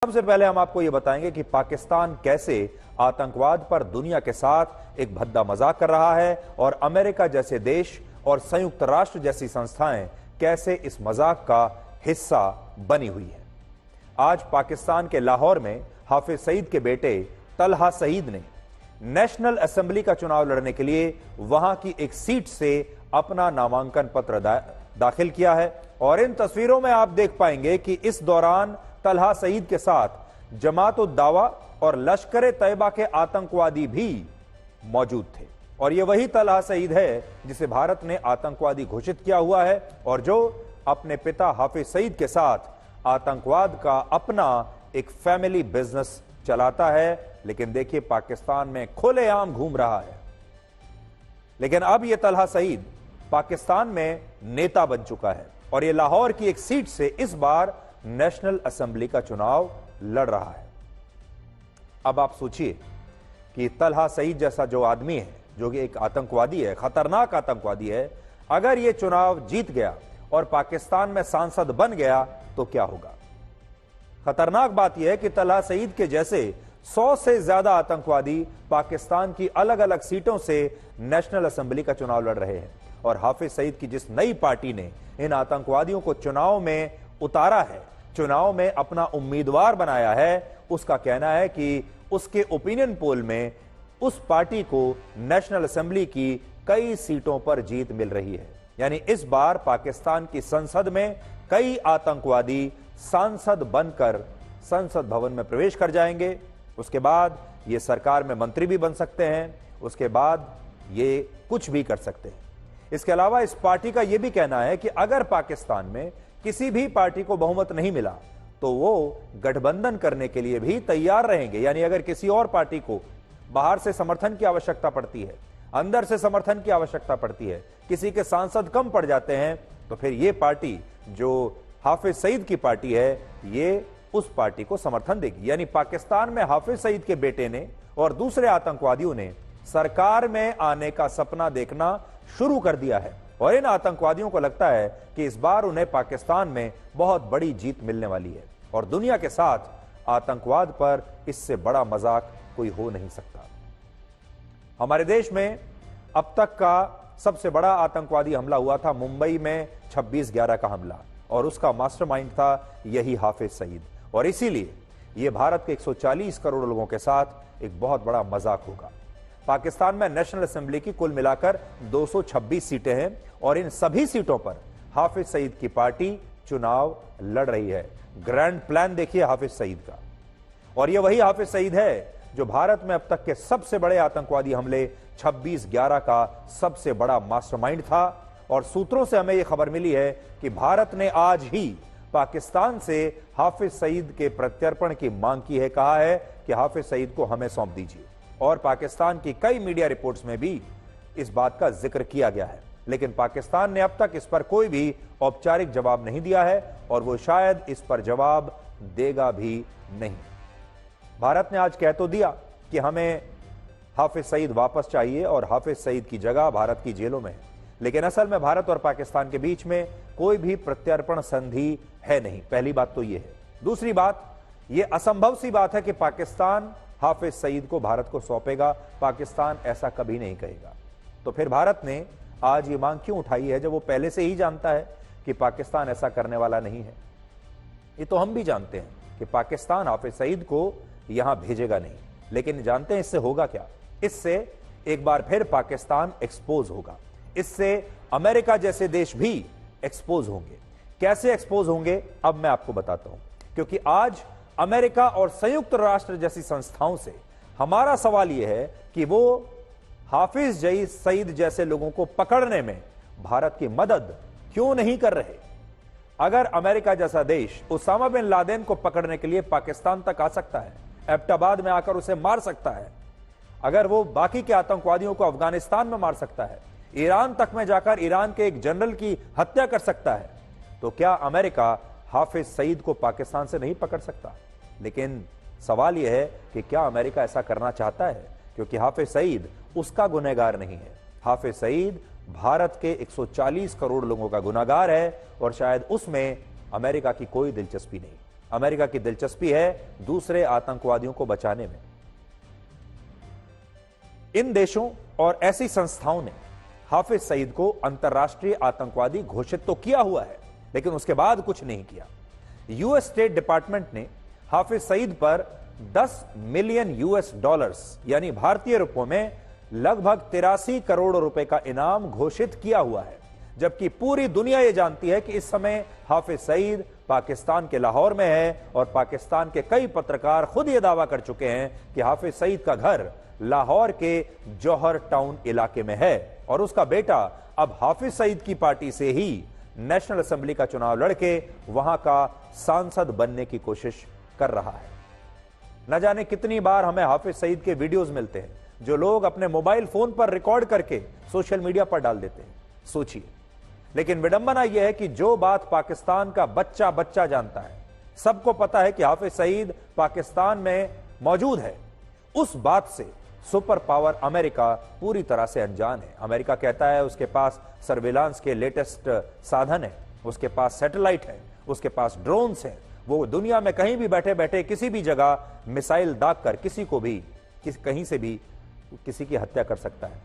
सबसे पहले हम आपको यह बताएंगे कि पाकिस्तान कैसे आतंकवाद पर दुनिया के साथ एक भद्दा मजाक कर रहा है और अमेरिका जैसे देश और संयुक्त राष्ट्र जैसी संस्थाएं कैसे इस मजाक का हिस्सा बनी हुई है। आज पाकिस्तान के लाहौर में हाफिज सईद के बेटे तलहा सईद ने नेशनल असेंबली का चुनाव लड़ने के लिए वहां की एक सीट से अपना नामांकन पत्र दाखिल किया है और इन तस्वीरों में आप देख पाएंगे कि इस दौरान तलहा सईद के साथ जमात-उद-दावा और लश्कर-ए-तैयबा के आतंकवादी भी मौजूद थे और यह वही तलहा सईद है जिसे भारत ने आतंकवादी घोषित किया हुआ है और जो अपने पिता हाफिज सईद के साथ आतंकवाद का अपना एक फैमिली बिजनेस चलाता है। लेकिन देखिए पाकिस्तान में खुलेआम घूम रहा है। लेकिन अब यह तलहा सईद पाकिस्तान में नेता बन चुका है और यह लाहौर की एक सीट से इस बार नेशनल असेंबली का चुनाव लड़ रहा है। अब आप सोचिए कि तलहा सईद जैसा जो आदमी है, जो कि एक आतंकवादी है, खतरनाक आतंकवादी है, अगर यह चुनाव जीत गया और पाकिस्तान में सांसद बन गया तो क्या होगा। खतरनाक बात यह है कि तलहा सईद के जैसे 100 से ज्यादा आतंकवादी पाकिस्तान की अलग अलग सीटों से नेशनल असेंबली का चुनाव लड़ रहे हैं और हाफिज सईद की जिस नई पार्टी ने इन आतंकवादियों को चुनाव में उतारा है, चुनाव में अपना उम्मीदवार बनाया है, उसका कहना है कि उसके ओपिनियन पोल में उस पार्टी को नेशनल असेंबली की कई सीटों पर जीत मिल रही है। यानी इस बार पाकिस्तान की संसद में कई आतंकवादी सांसद बनकर संसद भवन में प्रवेश कर जाएंगे। उसके बाद ये सरकार में मंत्री भी बन सकते हैं, उसके बाद ये कुछ भी कर सकते हैं। इसके अलावा इस पार्टी का यह भी कहना है कि अगर पाकिस्तान में किसी भी पार्टी को बहुमत नहीं मिला तो वो गठबंधन करने के लिए भी तैयार रहेंगे। यानी अगर किसी और पार्टी को बाहर से समर्थन की आवश्यकता पड़ती है, अंदर से समर्थन की आवश्यकता पड़ती है, किसी के सांसद कम पड़ जाते हैं, तो फिर ये पार्टी जो हाफिज सईद की पार्टी है, ये उस पार्टी को समर्थन देगी। यानी पाकिस्तान में हाफिज सईद के बेटे ने और दूसरे आतंकवादियों ने सरकार में आने का सपना देखना शुरू कर दिया है और इन आतंकवादियों को लगता है कि इस बार उन्हें पाकिस्तान में बहुत बड़ी जीत मिलने वाली है और दुनिया के साथ आतंकवाद पर इससे बड़ा मजाक कोई हो नहीं सकता। हमारे देश में अब तक का सबसे बड़ा आतंकवादी हमला हुआ था मुंबई में 26/11 का हमला और उसका मास्टरमाइंड था यही हाफिज सईद और इसीलिए यह भारत के 140 करोड़ लोगों के साथ एक बहुत बड़ा मजाक होगा। पाकिस्तान में नेशनल असेंबली की कुल मिलाकर 226 सीटें हैं और इन सभी सीटों पर हाफिज सईद की पार्टी चुनाव लड़ रही है। ग्रैंड प्लान देखिए हाफिज सईद का। और यह वही हाफिज सईद है जो भारत में अब तक के सबसे बड़े आतंकवादी हमले 26/11 का सबसे बड़ा मास्टरमाइंड था और सूत्रों से हमें यह खबर मिली है कि भारत ने आज ही पाकिस्तान से हाफिज सईद के प्रत्यर्पण की मांग की है। कहा है कि हाफिज सईद को हमें सौंप दीजिए और पाकिस्तान की कई मीडिया रिपोर्ट्स में भी इस बात का जिक्र किया गया है। लेकिन पाकिस्तान ने अब तक इस पर कोई भी औपचारिक जवाब नहीं दिया है और वो शायद इस पर जवाब देगा भी नहीं। भारत ने आज कह तो दिया कि हमें हाफिज सईद वापस चाहिए और हाफिज सईद की जगह भारत की जेलों में है, लेकिन असल में भारत और पाकिस्तान के बीच में कोई भी प्रत्यर्पण संधि है नहीं। पहली बात तो यह है। दूसरी बात, यह असंभव सी बात है कि पाकिस्तान हाफिज सईद को भारत को सौंपेगा। पाकिस्तान ऐसा कभी नहीं कहेगा। तो फिर भारत ने आज ये मांग क्यों उठाई है जब वो पहले से ही जानता है कि पाकिस्तान ऐसा करने वाला नहीं है। ये तो हम भी जानते हैं कि पाकिस्तान हाफिज सईद को यहां भेजेगा नहीं, लेकिन जानते हैं इससे होगा क्या। इससे एक बार फिर पाकिस्तान एक्सपोज होगा। इससे अमेरिका जैसे देश भी एक्सपोज होंगे। कैसे एक्सपोज होंगे अब मैं आपको बताता हूं, क्योंकि आज अमेरिका और संयुक्त राष्ट्र जैसी संस्थाओं से हमारा सवाल यह है कि वो हाफिज सईद जैसे लोगों को पकड़ने में भारत की मदद क्यों नहीं कर रहे। अगर अमेरिका जैसा देश उसामा बिन लादेन को पकड़ने के लिए पाकिस्तान तक आ सकता है, एबटाबाद में आकर उसे मार सकता है, अगर वो बाकी के आतंकवादियों को अफगानिस्तान में मार सकता है, ईरान तक में जाकर ईरान के एक जनरल की हत्या कर सकता है, तो क्या अमेरिका हाफिज सईद को पाकिस्तान से नहीं पकड़ सकता। लेकिन सवाल यह है कि क्या अमेरिका ऐसा करना चाहता है, क्योंकि हाफिज सईद उसका गुनहगार नहीं है। हाफिज सईद भारत के 140 करोड़ लोगों का गुनहगार है और शायद उसमें अमेरिका की कोई दिलचस्पी नहीं। अमेरिका की दिलचस्पी है दूसरे आतंकवादियों को बचाने में। इन देशों और ऐसी संस्थाओं ने हाफिज सईद को अंतर्राष्ट्रीय आतंकवादी घोषित तो किया हुआ है, लेकिन उसके बाद कुछ नहीं किया। यूएस स्टेट डिपार्टमेंट ने हाफिज सईद पर 10 मिलियन यूएस डॉलर्स यानी भारतीय रुपयों में लगभग 83 करोड़ रुपए का इनाम घोषित किया हुआ है, जबकि पूरी दुनिया यह जानती है कि इस समय हाफिज सईद पाकिस्तान के लाहौर में है और पाकिस्तान के कई पत्रकार खुद यह दावा कर चुके हैं कि हाफिज सईद का घर लाहौर के जौहर टाउन इलाके में है और उसका बेटा अब हाफिज सईद की पार्टी से ही नेशनल असेंबली का चुनाव लड़के वहां का सांसद बनने की कोशिश कर रहा है। न जाने कितनी बार हमें हाफिज सईद के वीडियोस मिलते हैं जो लोग अपने मोबाइल फोन पर रिकॉर्ड करके सोशल मीडिया पर डाल देते हैं। सोचिए, लेकिन विडंबना यह है कि जो बात पाकिस्तान का बच्चा बच्चा जानता है, सबको पता है कि हाफिज सईद पाकिस्तान में मौजूद है, उस बात से सुपर पावर अमेरिका पूरी तरह से अनजान है। अमेरिका कहता है उसके पास सर्विलांस के लेटेस्ट साधन है, उसके पास सैटेलाइट है, उसके पास ड्रोन्स हैं, वो दुनिया में कहीं भी बैठे बैठे किसी भी जगह मिसाइल दाग कर किसी को भी कहीं से भी किसी की हत्या कर सकता है।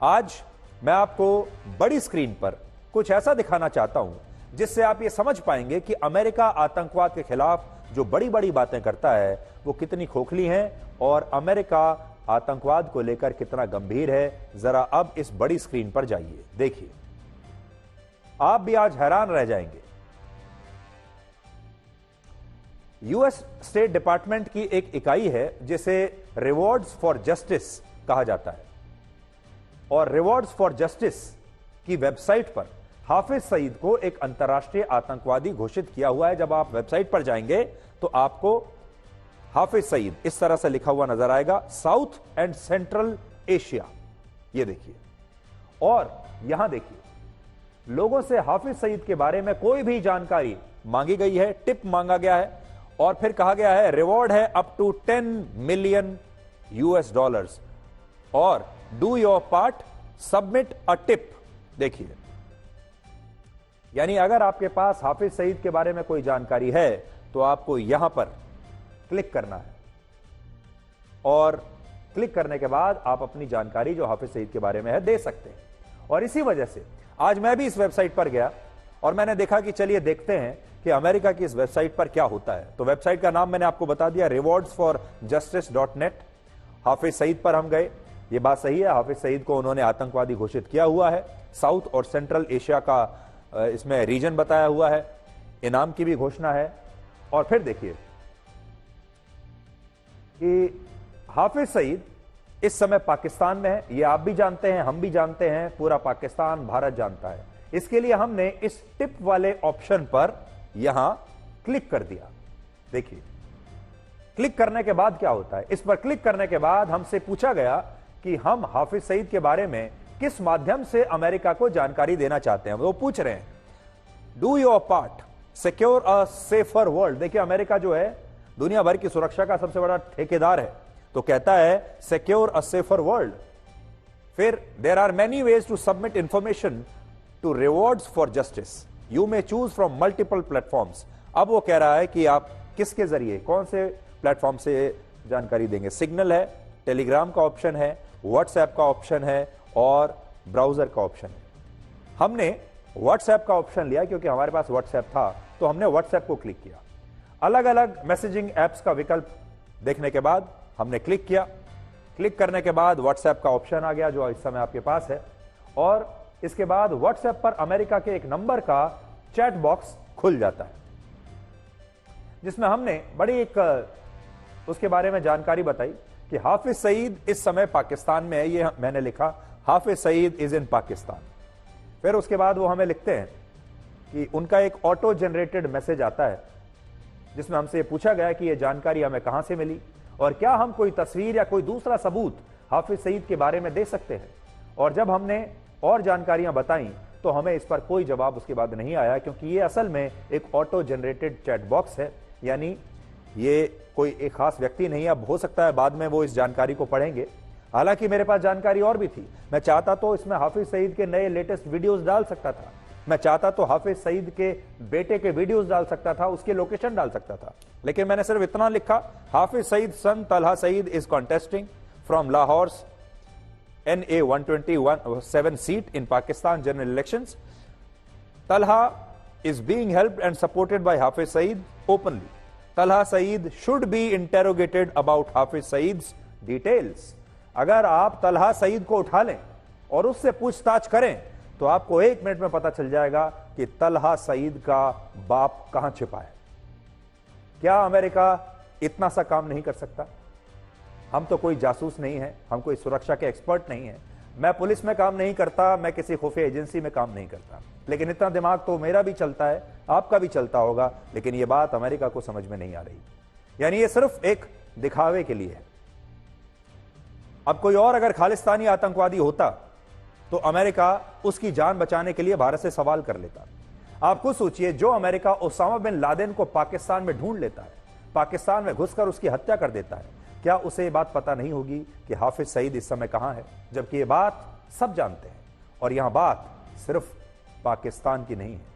आज मैं आपको बड़ी स्क्रीन पर कुछ ऐसा दिखाना चाहता हूं जिससे आप ये समझ पाएंगे कि अमेरिका आतंकवाद के खिलाफ जो बड़ी बड़ी बातें करता है वो कितनी खोखली हैं और अमेरिका आतंकवाद को लेकर कितना गंभीर है। जरा अब इस बड़ी स्क्रीन पर जाइए, देखिए, आप भी आज हैरान रह जाएंगे। यूएस स्टेट डिपार्टमेंट की एक इकाई है जिसे रिवॉर्ड्स फॉर जस्टिस कहा जाता है और रिवॉर्ड्स फॉर जस्टिस की वेबसाइट पर हाफिज सईद को एक अंतर्राष्ट्रीय आतंकवादी घोषित किया हुआ है। जब आप वेबसाइट पर जाएंगे तो आपको हाफिज सईद इस तरह से लिखा हुआ नजर आएगा, साउथ एंड सेंट्रल एशिया। ये देखिए, और यहां देखिए, लोगों से हाफिज सईद के बारे में कोई भी जानकारी मांगी गई है, टिप मांगा गया है और फिर कहा गया है रिवॉर्ड है up to 10 million US dollars और do your part, submit a tip. देखिए, यानी अगर आपके पास हाफिज सईद के बारे में कोई जानकारी है तो आपको यहां पर क्लिक करना है और क्लिक करने के बाद आप अपनी जानकारी जो हाफिज सईद के बारे में है दे सकते हैं। और इसी वजह से आज मैं भी इस वेबसाइट पर गया और मैंने देखा कि चलिए देखते हैं कि अमेरिका की इस वेबसाइट पर क्या होता है। तो वेबसाइट का नाम मैंने आपको बता दिया, rewardsforjustice.net। हाफिज सईद पर हम गए। ये बात सही है, हाफिज सईद को उन्होंने आतंकवादी घोषित किया हुआ है। साउथ और सेंट्रल एशिया का इसमें रीजन बताया हुआ है, इनाम की भी घोषणा है। और फिर देखिए कि हाफिज सईद इस समय पाकिस्तान में है, ये आप भी जानते हैं, हम भी जानते हैं, पूरा पाकिस्तान भारत जानता है। इसके लिए हमने इस टिप वाले ऑप्शन पर यहां क्लिक कर दिया। देखिए, क्लिक करने के बाद क्या होता है, इस पर क्लिक करने के बाद हमसे पूछा गया कि हम हाफिज सईद के बारे में किस माध्यम से अमेरिका को जानकारी देना चाहते हैं। वो पूछ रहे हैं do your part, secure a safer world. देखिए, अमेरिका जो है दुनिया भर की सुरक्षा का सबसे बड़ा ठेकेदार है, तो कहता है सिक्योर अ सेफर वर्ल्ड। फिर there are many ways to submit information to rewards for justice, you may choose from multiple platforms. अब वो कह रहा है कि आप किसके जरिए, कौन से प्लेटफॉर्म से जानकारी देंगे। सिग्नल है, टेलीग्राम का ऑप्शन है, व्हाट्सएप का ऑप्शन है और ब्राउजर का ऑप्शन है। हमने व्हाट्सएप का ऑप्शन लिया क्योंकि हमारे पास व्हाट्सएप था, तो हमने व्हाट्सएप को क्लिक किया। अलग अलग मैसेजिंग एप्स का विकल्प देखने के बाद हमने क्लिक किया। क्लिक करने के बाद व्हाट्सएप का ऑप्शन आ गया जो इस समय आपके पास है, और इसके बाद व्हाट्सएप पर अमेरिका के एक नंबर का चैट बॉक्स खुल जाता है जिसमें हमने बड़ी एक उसके बारे में जानकारी बताई कि हाफिज सईद इस समय पाकिस्तान में है। ये मैंने लिखा हाफिज सईद इज इन पाकिस्तान। फिर उसके बाद वो हमें लिखते हैं कि उनका एक ऑटो जनरेटेड मैसेज आता है जिसमें हमसे पूछा गया कि ये जानकारी हमें कहां से मिली और क्या हम कोई तस्वीर या कोई दूसरा सबूत हाफिज सईद के बारे में दे सकते हैं। और जब हमने और जानकारियां बताई तो हमें इस पर कोई जवाब उसके बाद नहीं आया, क्योंकि ये असल में एक ऑटो जनरेटेड चैट बॉक्स है, यानी ये कोई एक खास व्यक्ति नहीं है। अब हो सकता है बाद में वो इस जानकारी को पढ़ेंगे। हालांकि मेरे पास जानकारी और भी थी, मैं चाहता तो इसमें हाफिज सईद के नए लेटेस्ट वीडियोस डाल सकता था, मैं चाहता तो हाफिज सईद के बेटे के वीडियोस डाल सकता था, उसके लोकेशन डाल सकता था, लेकिन मैंने सिर्फ इतना लिखा, Hafiz Saeed son Talha Saeed is contesting from Lahore NA 127 seat in Pakistan general elections. Talha is being helped and supported by Hafiz Saeed openly. Talha Saeed should be interrogated about Hafiz Saeed's details. अगर आप तलहा सईद को उठा लें और उससे पूछताछ करें तो आपको 1 मिनट में पता चल जाएगा कि तलहा सईद का बाप कहां छिपा है। क्या अमेरिका इतना सा काम नहीं कर सकता? हम तो कोई जासूस नहीं है, हम कोई सुरक्षा के एक्सपर्ट नहीं है, मैं पुलिस में काम नहीं करता, मैं किसी खुफिया एजेंसी में काम नहीं करता, लेकिन इतना दिमाग तो मेरा भी चलता है, आपका भी चलता होगा, लेकिन यह बात अमेरिका को समझ में नहीं आ रही। यानी यह सिर्फ एक दिखावे के लिए है। अब कोई और अगर खालिस्तानी आतंकवादी होता तो अमेरिका उसकी जान बचाने के लिए भारत से सवाल कर लेता। आप खुद सोचिए, जो अमेरिका ओसामा बिन लादेन को पाकिस्तान में ढूंढ लेता है, पाकिस्तान में घुसकर उसकी हत्या कर देता है, क्या उसे यह बात पता नहीं होगी कि हाफिज सईद इस समय कहां है? जबकि यह बात सब जानते हैं और यहां बात सिर्फ पाकिस्तान की नहीं है,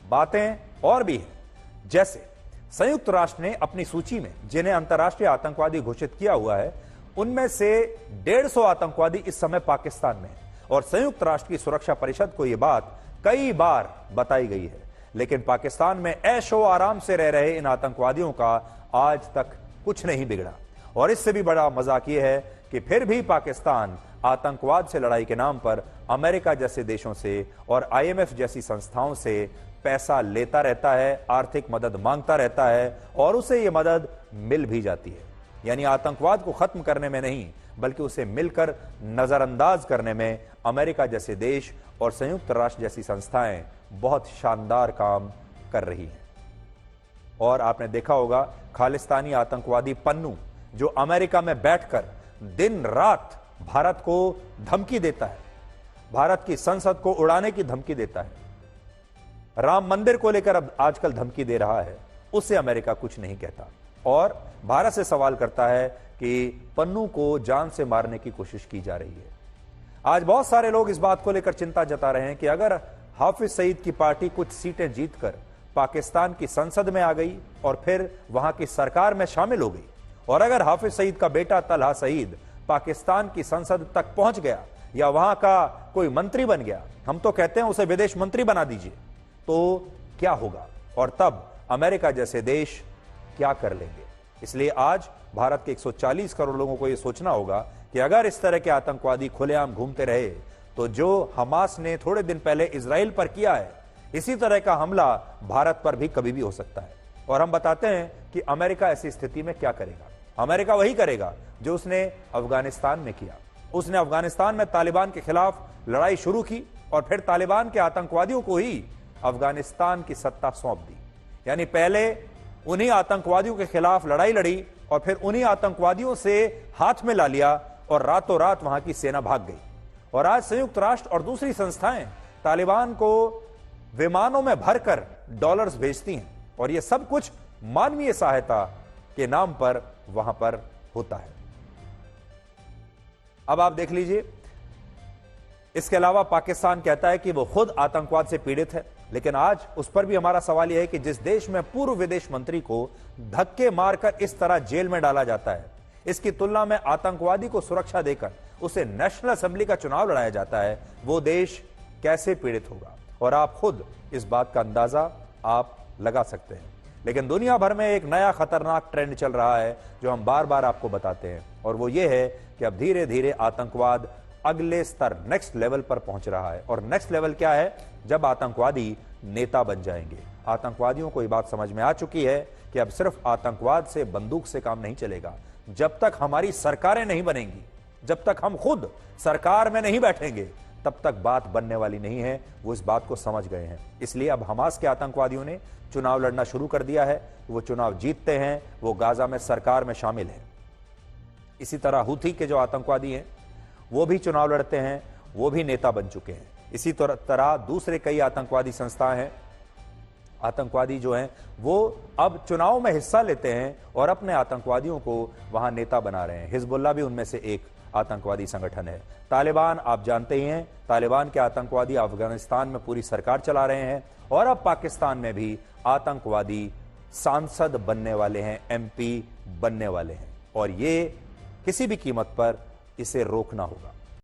बातें और भी हैं। जैसे संयुक्त राष्ट्र ने अपनी सूची में जिन्हें अंतर्राष्ट्रीय आतंकवादी घोषित किया हुआ है, उनमें से 150 आतंकवादी इस समय पाकिस्तान में हैं और संयुक्त राष्ट्र की सुरक्षा परिषद को यह बात कई बार बताई गई है, लेकिन पाकिस्तान में ऐशो आराम से रह रहे इन आतंकवादियों का आज तक कुछ नहीं बिगड़ा। और इससे भी बड़ा मजाक यह है कि फिर भी पाकिस्तान आतंकवाद से लड़ाई के नाम पर अमेरिका जैसे देशों से और IMF जैसी संस्थाओं से पैसा लेता रहता है, आर्थिक मदद मांगता रहता है और उसे यह मदद मिल भी जाती है। यानी आतंकवाद को खत्म करने में नहीं, बल्कि उसे मिलकर नजरअंदाज करने में अमेरिका जैसे देश और संयुक्त राष्ट्र जैसी संस्थाएं बहुत शानदार काम कर रही हैं। और आपने देखा होगा, खालिस्तानी आतंकवादी पन्नू जो अमेरिका में बैठकर दिन रात भारत को धमकी देता है, भारत की संसद को उड़ाने की धमकी देता है, राम मंदिर को लेकर अब आजकल धमकी दे रहा है, उससे अमेरिका कुछ नहीं कहता और भारत से सवाल करता है कि पन्नू को जान से मारने की कोशिश की जा रही है। आज बहुत सारे लोग इस बात को लेकर चिंता जता रहे हैं कि अगर हाफिज सईद की पार्टी कुछ सीटें जीतकर पाकिस्तान की संसद में आ गई और फिर वहां की सरकार में शामिल हो गई, और अगर हाफिज सईद का बेटा तलहा सईद पाकिस्तान की संसद तक पहुंच गया या वहां का कोई मंत्री बन गया, हम तो कहते हैं उसे विदेश मंत्री बना दीजिए, तो क्या होगा और तब अमेरिका जैसे देश क्या कर लेंगे? इसलिए आज भारत के 140 करोड़ लोगों को यह सोचना होगा कि अगर इस तरह के आतंकवादी खुलेआम घूमते रहे तो जो हमास ने थोड़े दिन पहले इजराइल पर किया है, इसी तरह का हमला भारत पर भी कभी भी हो सकता है। और हम बताते हैं कि अमेरिका ऐसी स्थिति में क्या करेगा। अमेरिका वही करेगा जो उसने अफगानिस्तान में किया। उसने अफगानिस्तान में तालिबान के खिलाफ लड़ाई शुरू की और फिर तालिबान के आतंकवादियों को ही अफगानिस्तान की सत्ता सौंप दी। यानी पहले उन्हीं आतंकवादियों के खिलाफ लड़ाई लड़ी और फिर उन्हीं आतंकवादियों से हाथ में ला लिया और रातों रात वहां की सेना भाग गई। और आज संयुक्त राष्ट्र और दूसरी संस्थाएं तालिबान को विमानों में भरकर डॉलर्स भेजती हैं और यह सब कुछ मानवीय सहायता के नाम पर वहां पर होता है। अब आप देख लीजिए, इसके अलावा पाकिस्तान कहता है कि वो खुद आतंकवाद से पीड़ित है, लेकिन आज उस पर भी हमारा सवाल यह है कि जिस देश में पूर्व विदेश मंत्री को धक्के मारकर इस तरह जेल में डाला जाता है, इसकी तुलना में आतंकवादी को सुरक्षा देकर उसे नेशनल असेंबली का चुनाव लड़ाया जाता है, वो देश कैसे पीड़ित होगा? और आप खुद इस बात का अंदाजा आप लगा सकते हैं। लेकिन दुनिया भर में एक नया खतरनाक ट्रेंड चल रहा है जो हम बार बार आपको बताते हैं, और वो ये है कि अब धीरे धीरे आतंकवाद अगले स्तर, नेक्स्ट लेवल पर पहुंच रहा है। और नेक्स्ट लेवल क्या है? जब आतंकवादी नेता बन जाएंगे। आतंकवादियों को यह बात समझ में आ चुकी है कि अब सिर्फ आतंकवाद से, बंदूक से काम नहीं चलेगा। जब तक हमारी सरकारें नहीं बनेंगी, जब तक हम खुद सरकार में नहीं बैठेंगे, तब तक बात बनने वाली नहीं है। वो इस बात को समझ गए हैं। इसलिए अब हमास के आतंकवादियों ने चुनाव लड़ना शुरू कर दिया है। वो चुनाव जीतते हैं, वो गाजा में सरकार में शामिल है। इसी तरह हुथी के जो आतंकवादी हैं वो भी चुनाव लड़ते हैं, वो भी नेता बन चुके हैं। इसी तरह दूसरे कई आतंकवादी संस्थाएं हैं, आतंकवादी जो हैं वो अब चुनाव में हिस्सा लेते हैं और अपने आतंकवादियों को वहां नेता बना रहे हैं। हिजबुल्लाह भी उनमें से एक आतंकवादी संगठन है। तालिबान आप जानते ही हैं, तालिबान के आतंकवादी अफगानिस्तान में पूरी सरकार चला रहे हैं और अब पाकिस्तान में भी आतंकवादी सांसद बनने वाले हैं, एमपी बनने वाले हैं और ये किसी भी कीमत पर इसे रोकना होगा।